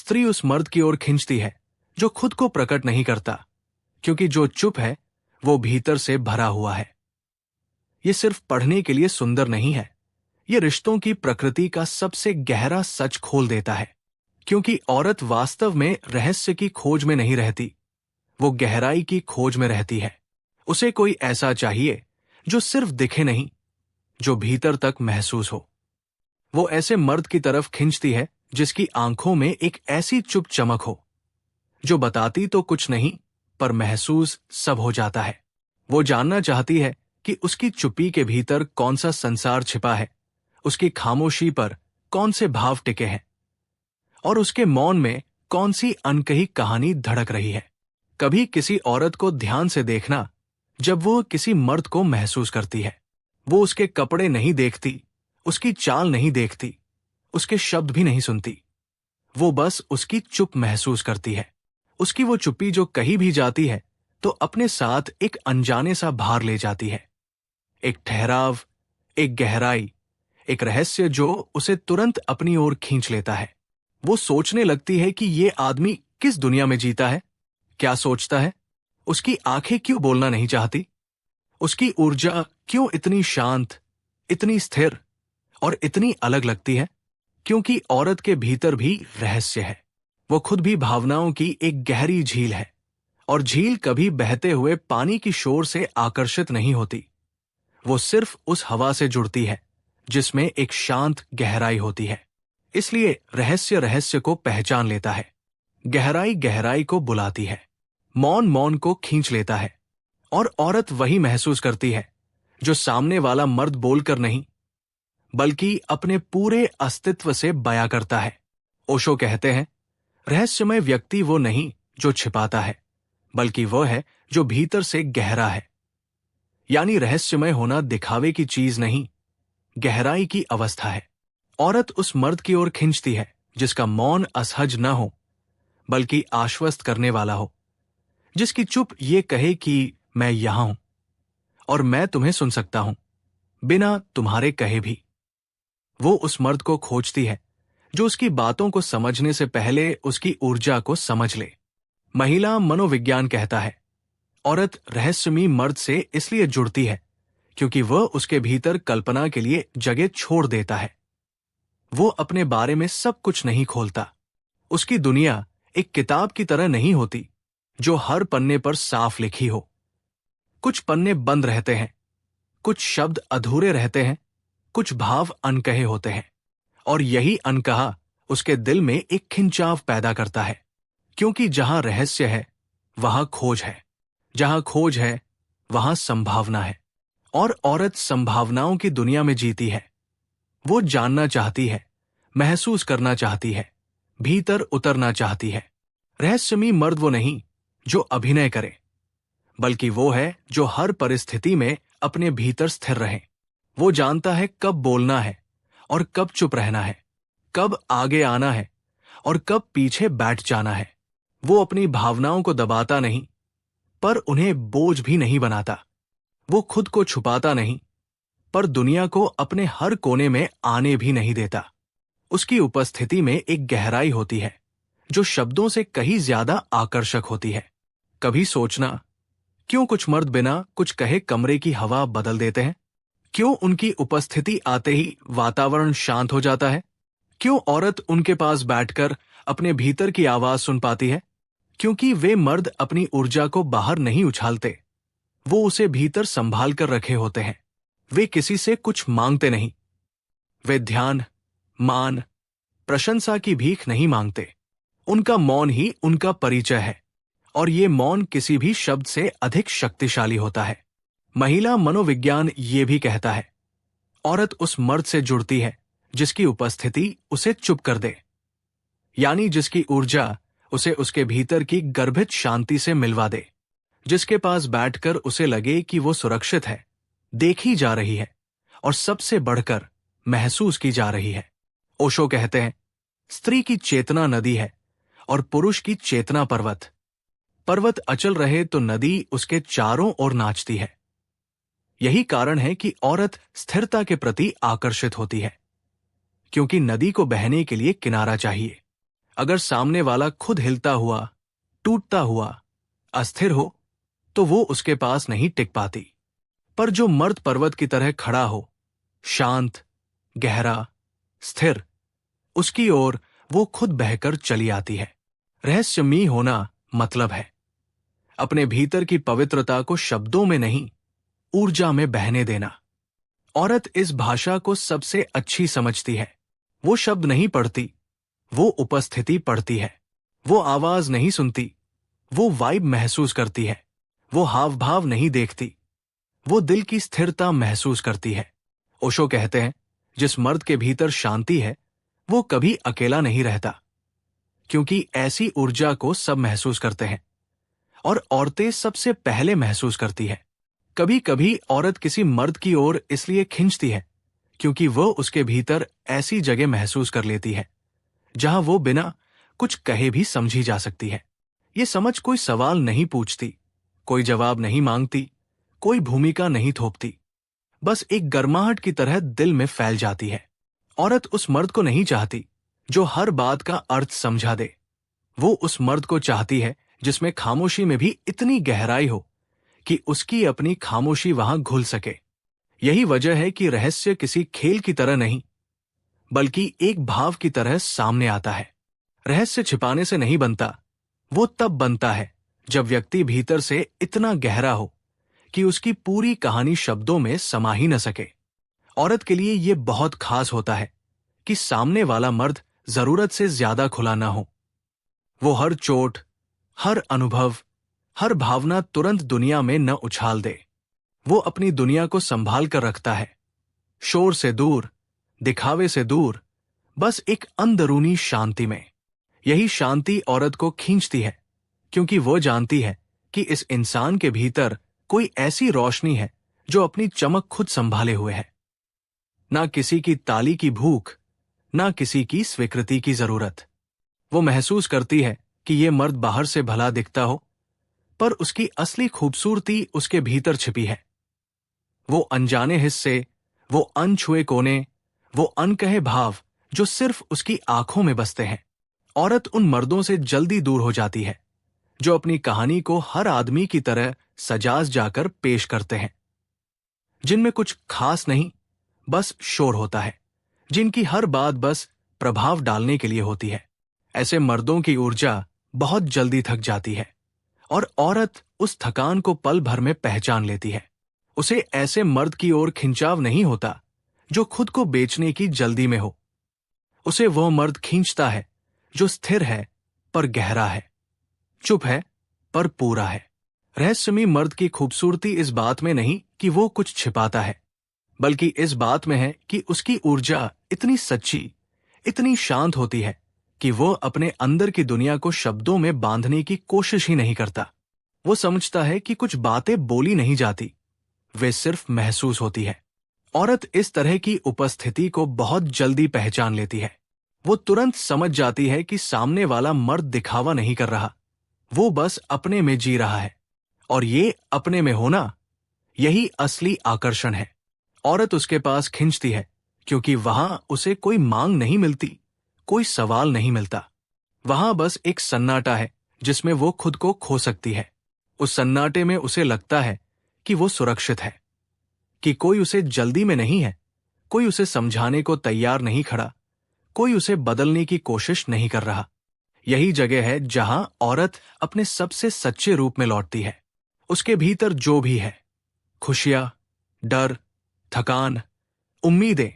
स्त्री उस मर्द की ओर खींचती है जो खुद को प्रकट नहीं करता, क्योंकि जो चुप है वो भीतर से भरा हुआ है। ये सिर्फ पढ़ने के लिए सुंदर नहीं है, ये रिश्तों की प्रकृति का सबसे गहरा सच खोल देता है। क्योंकि औरत वास्तव में रहस्य की खोज में नहीं रहती, वो गहराई की खोज में रहती है। उसे कोई ऐसा चाहिए जो सिर्फ दिखे नहीं, जो भीतर तक महसूस हो। वो ऐसे मर्द की तरफ खींचती है जिसकी आंखों में एक ऐसी चुप चमक हो जो बताती तो कुछ नहीं पर महसूस सब हो जाता है। वो जानना चाहती है कि उसकी चुप्पी के भीतर कौन सा संसार छिपा है, उसकी खामोशी पर कौन से भाव टिके हैं और उसके मौन में कौन सी अनकही कहानी धड़क रही है। कभी किसी औरत को ध्यान से देखना जब वो किसी मर्द को महसूस करती है। वो उसके कपड़े नहीं देखती, उसकी चाल नहीं देखती, उसके शब्द भी नहीं सुनती। वो बस उसकी चुप महसूस करती है। उसकी वो चुप्पी जो कहीं भी जाती है तो अपने साथ एक अनजाने सा भार ले जाती है, एक ठहराव, एक गहराई, एक रहस्य जो उसे तुरंत अपनी ओर खींच लेता है। वो सोचने लगती है कि ये आदमी किस दुनिया में जीता है, क्या सोचता है, उसकी आंखें क्यों बोलना नहीं चाहती, उसकी ऊर्जा क्यों इतनी शांत, इतनी स्थिर और इतनी अलग लगती है। क्योंकि औरत के भीतर भी रहस्य है। वो खुद भी भावनाओं की एक गहरी झील है, और झील कभी बहते हुए पानी की शोर से आकर्षित नहीं होती। वो सिर्फ उस हवा से जुड़ती है जिसमें एक शांत गहराई होती है। इसलिए रहस्य रहस्य को पहचान लेता है, गहराई गहराई को बुलाती है, मौन मौन को खींच लेता है। और औरत वही महसूस करती है जो सामने वाला मर्द बोलकर नहीं बल्कि अपने पूरे अस्तित्व से बयां करता है। ओशो कहते हैं, रहस्यमय व्यक्ति वो नहीं जो छिपाता है, बल्कि वो है जो भीतर से गहरा है। यानी रहस्यमय होना दिखावे की चीज नहीं, गहराई की अवस्था है। औरत उस मर्द की ओर खींचती है जिसका मौन असहज न हो बल्कि आश्वस्त करने वाला हो, जिसकी चुप ये कहे कि मैं यहां हूं और मैं तुम्हें सुन सकता हूं बिना तुम्हारे कहे भी। वो उस मर्द को खोजती है जो उसकी बातों को समझने से पहले उसकी ऊर्जा को समझ ले। महिला मनोविज्ञान कहता है, औरत रहस्यमयी मर्द से इसलिए जुड़ती है क्योंकि वह उसके भीतर कल्पना के लिए जगह छोड़ देता है। वो अपने बारे में सब कुछ नहीं खोलता। उसकी दुनिया एक किताब की तरह नहीं होती जो हर पन्ने पर साफ लिखी हो। कुछ पन्ने बंद रहते हैं, कुछ शब्द अधूरे रहते हैं, कुछ भाव अनकहे होते हैं, और यही अनकहा उसके दिल में एक खिंचाव पैदा करता है। क्योंकि जहां रहस्य है वहां खोज है, जहां खोज है वहां संभावना है, और औरत संभावनाओं की दुनिया में जीती है। वो जानना चाहती है, महसूस करना चाहती है, भीतर उतरना चाहती है। रहस्यमयी मर्द वो नहीं जो अभिनय करे, बल्कि वो है जो हर परिस्थिति में अपने भीतर स्थिर रहे। वो जानता है कब बोलना है और कब चुप रहना है, कब आगे आना है और कब पीछे बैठ जाना है। वो अपनी भावनाओं को दबाता नहीं, पर उन्हें बोझ भी नहीं बनाता। वो खुद को छुपाता नहीं, पर दुनिया को अपने हर कोने में आने भी नहीं देता। उसकी उपस्थिति में एक गहराई होती है जो शब्दों से कहीं ज्यादा आकर्षक होती है। कभी सोचना, क्यों कुछ मर्द बिना कुछ कहे कमरे की हवा बदल देते हैं? क्यों उनकी उपस्थिति आते ही वातावरण शांत हो जाता है? क्यों औरत उनके पास बैठकर अपने भीतर की आवाज सुन पाती है? क्योंकि वे मर्द अपनी ऊर्जा को बाहर नहीं उछालते, वो उसे भीतर संभाल कर रखे होते हैं। वे किसी से कुछ मांगते नहीं। वे ध्यान, मान, प्रशंसा की भीख नहीं मांगते। उनका मौन ही उनका परिचय है, और ये मौन किसी भी शब्द से अधिक शक्तिशाली होता है। महिला मनोविज्ञान ये भी कहता है, औरत उस मर्द से जुड़ती है जिसकी उपस्थिति उसे चुप कर दे, यानी जिसकी ऊर्जा उसे उसके भीतर की गर्भित शांति से मिलवा दे, जिसके पास बैठकर उसे लगे कि वो सुरक्षित है, देखी जा रही है और सबसे बढ़कर महसूस की जा रही है। ओशो कहते हैं, स्त्री की चेतना नदी है और पुरुष की चेतना पर्वत। पर्वत अचल रहे तो नदी उसके चारों ओर नाचती है। यही कारण है कि औरत स्थिरता के प्रति आकर्षित होती है, क्योंकि नदी को बहने के लिए किनारा चाहिए। अगर सामने वाला खुद हिलता हुआ, टूटता हुआ, अस्थिर हो, तो वो उसके पास नहीं टिक पाती। पर जो मर्द पर्वत की तरह खड़ा हो, शांत, गहरा, स्थिर, उसकी ओर वो खुद बहकर चली आती है। रहस्यमयी होना मतलब है अपने भीतर की पवित्रता को शब्दों में नहीं, ऊर्जा में बहने देना। औरत इस भाषा को सबसे अच्छी समझती है। वो शब्द नहीं पढ़ती, वो उपस्थिति पढ़ती है। वो आवाज नहीं सुनती, वो वाइब महसूस करती है। वो हाव भाव नहीं देखती, वो दिल की स्थिरता महसूस करती है। ओशो कहते हैं, जिस मर्द के भीतर शांति है वो कभी अकेला नहीं रहता, क्योंकि ऐसी ऊर्जा को सब महसूस करते हैं और औरतें सबसे पहले महसूस करती है। कभी कभी औरत किसी मर्द की ओर इसलिए खिंचती है क्योंकि वो उसके भीतर ऐसी जगह महसूस कर लेती है जहां वो बिना कुछ कहे भी समझी जा सकती है। ये समझ कोई सवाल नहीं पूछती, कोई जवाब नहीं मांगती, कोई भूमिका नहीं थोपती, बस एक गर्माहट की तरह दिल में फैल जाती है। औरत उस मर्द को नहीं चाहती जो हर बात का अर्थ समझा दे। वो उस मर्द को चाहती है जिसमें खामोशी में भी इतनी गहराई हो कि उसकी अपनी खामोशी वहां घुल सके। यही वजह है कि रहस्य किसी खेल की तरह नहीं, बल्कि एक भाव की तरह सामने आता है। रहस्य छिपाने से नहीं बनता, वो तब बनता है जब व्यक्ति भीतर से इतना गहरा हो कि उसकी पूरी कहानी शब्दों में समा ही न सके। औरत के लिए ये बहुत खास होता है कि सामने वाला मर्द जरूरत से ज्यादा खुला ना हो। वो हर चोट, हर अनुभव, हर भावना तुरंत दुनिया में न उछाल दे। वो अपनी दुनिया को संभाल कर रखता है, शोर से दूर, दिखावे से दूर, बस एक अंदरूनी शांति में। यही शांति औरत को खींचती है, क्योंकि वो जानती है कि इस इंसान के भीतर कोई ऐसी रोशनी है जो अपनी चमक खुद संभाले हुए है। ना किसी की ताली की भूख, ना किसी की स्वीकृति की जरूरत। वो महसूस करती है कि ये मर्द बाहर से भला दिखता हो, पर उसकी असली खूबसूरती उसके भीतर छिपी है। वो अनजाने हिस्से, वो अनछुए कोने, वो अनकहे भाव जो सिर्फ उसकी आंखों में बसते हैं। औरत उन मर्दों से जल्दी दूर हो जाती है जो अपनी कहानी को हर आदमी की तरह सजाज जाकर पेश करते हैं, जिनमें कुछ खास नहीं, बस शोर होता है, जिनकी हर बात बस प्रभाव डालने के लिए होती है। ऐसे मर्दों की ऊर्जा बहुत जल्दी थक जाती है और औरत उस थकान को पल भर में पहचान लेती है। उसे ऐसे मर्द की ओर खिंचाव नहीं होता जो खुद को बेचने की जल्दी में हो। उसे वह मर्द खींचता है जो स्थिर है पर गहरा है, चुप है पर पूरा है। रहस्यमयी मर्द की खूबसूरती इस बात में नहीं कि वो कुछ छिपाता है, बल्कि इस बात में है कि उसकी ऊर्जा इतनी सच्ची, इतनी शांत होती है कि वो अपने अंदर की दुनिया को शब्दों में बांधने की कोशिश ही नहीं करता। वो समझता है कि कुछ बातें बोली नहीं जाती, वे सिर्फ महसूस होती है। औरत इस तरह की उपस्थिति को बहुत जल्दी पहचान लेती है। वो तुरंत समझ जाती है कि सामने वाला मर्द दिखावा नहीं कर रहा, वो बस अपने में जी रहा है। और ये अपने में होना, यही असली आकर्षण है। औरत उसके पास खिंचती है क्योंकि वहां उसे कोई मांग नहीं मिलती, कोई सवाल नहीं मिलता। वहां बस एक सन्नाटा है जिसमें वो खुद को खो सकती है। उस सन्नाटे में उसे लगता है कि वो सुरक्षित है, कि कोई उसे जल्दी में नहीं है, कोई उसे समझाने को तैयार नहीं खड़ा, कोई उसे बदलने की कोशिश नहीं कर रहा। यही जगह है जहां औरत अपने सबसे सच्चे रूप में लौटती है। उसके भीतर जो भी है, खुशियां, डर, थकान, उम्मीदें,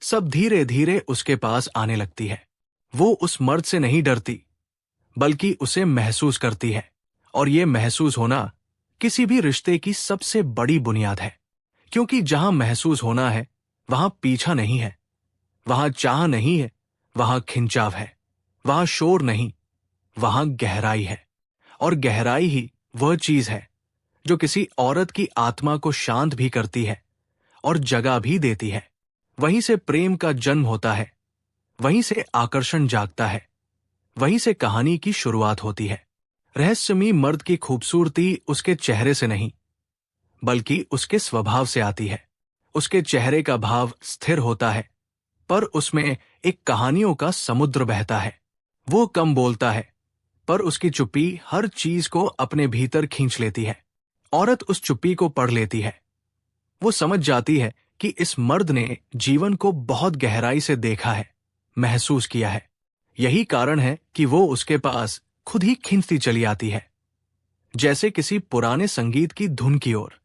सब धीरे धीरे उसके पास आने लगती है। वो उस मर्द से नहीं डरती, बल्कि उसे महसूस करती है। और ये महसूस होना किसी भी रिश्ते की सबसे बड़ी बुनियाद है, क्योंकि जहां महसूस होना है वहां पीछा नहीं है, वहां चाह नहीं है, वहां खिंचाव है, वहां शोर नहीं, वहां गहराई है। और गहराई ही वह चीज है जो किसी औरत की आत्मा को शांत भी करती है और जगह भी देती है। वहीं से प्रेम का जन्म होता है, वहीं से आकर्षण जागता है, वहीं से कहानी की शुरुआत होती है। रहस्यमयी मर्द की खूबसूरती उसके चेहरे से नहीं, बल्कि उसके स्वभाव से आती है। उसके चेहरे का भाव स्थिर होता है, पर उसमें एक कहानियों का समुद्र बहता है। वो कम बोलता है, पर उसकी चुप्पी हर चीज को अपने भीतर खींच लेती है। औरत उस चुप्पी को पढ़ लेती है। वो समझ जाती है कि इस मर्द ने जीवन को बहुत गहराई से देखा है, महसूस किया है। यही कारण है कि वो उसके पास खुद ही खींचती चली आती है, जैसे किसी पुराने संगीत की धुन की ओर।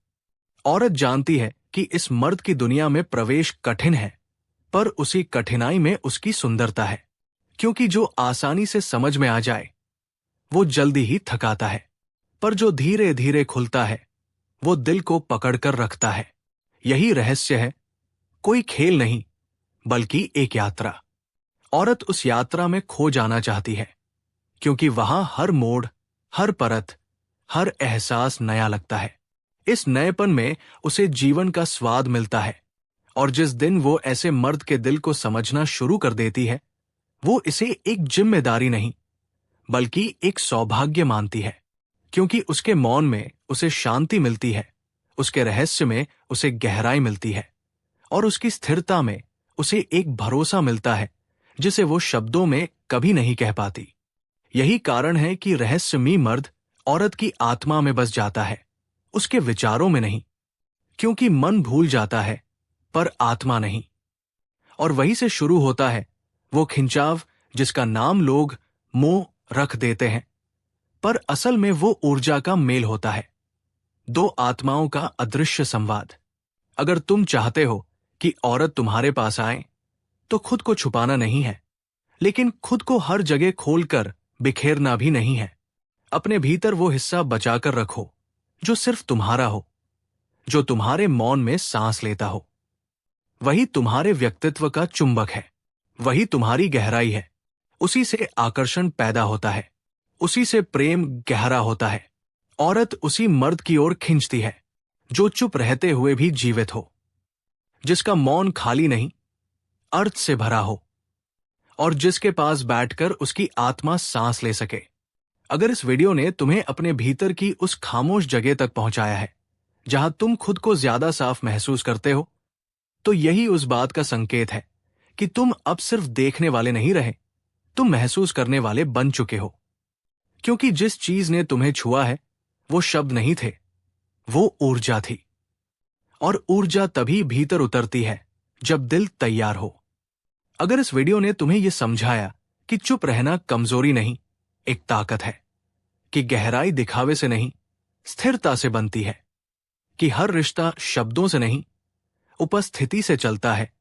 औरत जानती है कि इस मर्द की दुनिया में प्रवेश कठिन है, पर उसी कठिनाई में उसकी सुंदरता है, क्योंकि जो आसानी से समझ में आ जाए वो जल्दी ही थकाता है, पर जो धीरे धीरे खुलता है वो दिल को पकड़कर रखता है। यही रहस्य है, कोई खेल नहीं बल्कि एक यात्रा। औरत उस यात्रा में खो जाना चाहती है, क्योंकि वहां हर मोड़, हर परत, हर एहसास नया लगता है। इस नएपन में उसे जीवन का स्वाद मिलता है, और जिस दिन वो ऐसे मर्द के दिल को समझना शुरू कर देती है, वो इसे एक जिम्मेदारी नहीं बल्कि एक सौभाग्य मानती है, क्योंकि उसके मौन में उसे शांति मिलती है, उसके रहस्य में उसे गहराई मिलती है, और उसकी स्थिरता में उसे एक भरोसा मिलता है जिसे वो शब्दों में कभी नहीं कह पाती। यही कारण है कि रहस्यमयी मर्द औरत की आत्मा में बस जाता है, उसके विचारों में नहीं, क्योंकि मन भूल जाता है पर आत्मा नहीं। और वहीं से शुरू होता है वो खिंचाव जिसका नाम लोग मोह रख देते हैं, पर असल में वो ऊर्जा का मेल होता है, दो आत्माओं का अदृश्य संवाद। अगर तुम चाहते हो कि औरत तुम्हारे पास आए, तो खुद को छुपाना नहीं है, लेकिन खुद को हर जगह खोलकर बिखेरना भी नहीं है। अपने भीतर वो हिस्सा बचाकर रखो जो सिर्फ तुम्हारा हो, जो तुम्हारे मौन में सांस लेता हो। वही तुम्हारे व्यक्तित्व का चुंबक है, वही तुम्हारी गहराई है। उसी से आकर्षण पैदा होता है, उसी से प्रेम गहरा होता है। औरत उसी मर्द की ओर खींचती है जो चुप रहते हुए भी जीवित हो, जिसका मौन खाली नहीं, अर्थ से भरा हो, और जिसके पास बैठकर उसकी आत्मा सांस ले सके। अगर इस वीडियो ने तुम्हें अपने भीतर की उस खामोश जगह तक पहुंचाया है जहां तुम खुद को ज्यादा साफ महसूस करते हो, तो यही उस बात का संकेत है कि तुम अब सिर्फ देखने वाले नहीं रहे, तुम महसूस करने वाले बन चुके हो। क्योंकि जिस चीज ने तुम्हें छुआ है वो शब्द नहीं थे, वो ऊर्जा थी। और ऊर्जा तभी भीतर उतरती है जब दिल तैयार हो। अगर इस वीडियो ने तुम्हें यह समझाया कि चुप रहना कमजोरी नहीं, एक ताकत है, कि गहराई दिखावे से नहीं, स्थिरता से बनती है, कि हर रिश्ता शब्दों से नहीं, उपस्थिति से चलता है,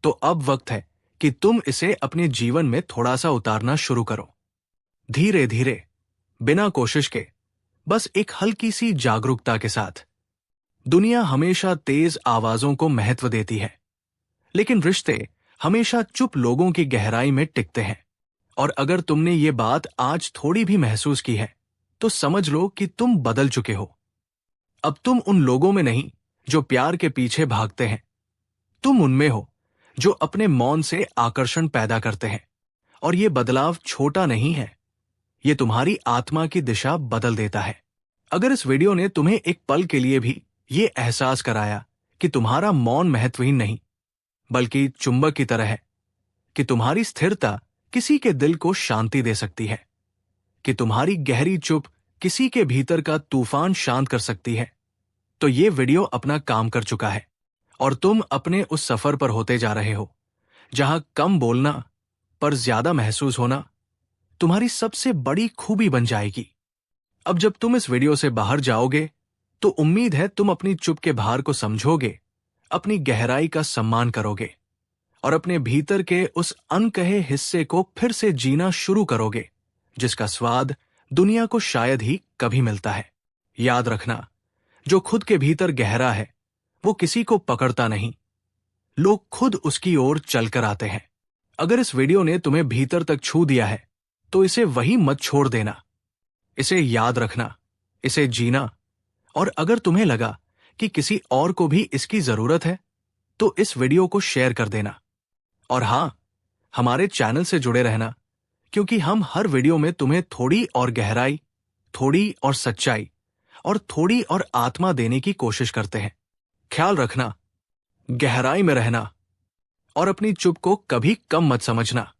तो अब वक्त है कि तुम इसे अपने जीवन में थोड़ा सा उतारना शुरू करो। धीरे धीरे, बिना कोशिश के, बस एक हल्की सी जागरूकता के साथ। दुनिया हमेशा तेज आवाजों को महत्व देती है, लेकिन रिश्ते हमेशा चुप लोगों की गहराई में टिकते हैं। और अगर तुमने ये बात आज थोड़ी भी महसूस की है, तो समझ लो कि तुम बदल चुके हो। अब तुम उन लोगों में नहीं जो प्यार के पीछे भागते हैं, तुम उनमें हो जो अपने मौन से आकर्षण पैदा करते हैं। और ये बदलाव छोटा नहीं है, ये तुम्हारी आत्मा की दिशा बदल देता है। अगर इस वीडियो ने तुम्हें एक पल के लिए भी ये एहसास कराया कि तुम्हारा मौन महत्वहीन नहीं, बल्कि चुंबक की तरह है, कि तुम्हारी स्थिरता किसी के दिल को शांति दे सकती है, कि तुम्हारी गहरी चुप किसी के भीतर का तूफान शांत कर सकती है, तो ये वीडियो अपना काम कर चुका है और तुम अपने उस सफर पर होते जा रहे हो जहां कम बोलना पर ज्यादा महसूस होना तुम्हारी सबसे बड़ी खूबी बन जाएगी। अब जब तुम इस वीडियो से बाहर जाओगे, तो उम्मीद है तुम अपनी चुप के भार को समझोगे, अपनी गहराई का सम्मान करोगे और अपने भीतर के उस अनकहे हिस्से को फिर से जीना शुरू करोगे, जिसका स्वाद दुनिया को शायद ही कभी मिलता है। याद रखना, जो खुद के भीतर गहरा है वो किसी को पकड़ता नहीं, लोग खुद उसकी ओर चलकर आते हैं। अगर इस वीडियो ने तुम्हें भीतर तक छू दिया है, तो इसे वहीं मत छोड़ देना। इसे याद रखना, इसे जीना, और अगर तुम्हें लगा कि किसी और को भी इसकी जरूरत है, तो इस वीडियो को शेयर कर देना। और हां, हमारे चैनल से जुड़े रहना, क्योंकि हम हर वीडियो में तुम्हें थोड़ी और गहराई, थोड़ी और सच्चाई और थोड़ी और आत्मा देने की कोशिश करते हैं। ख्याल रखना, गहराई में रहना और अपनी चुप को कभी कम मत समझना।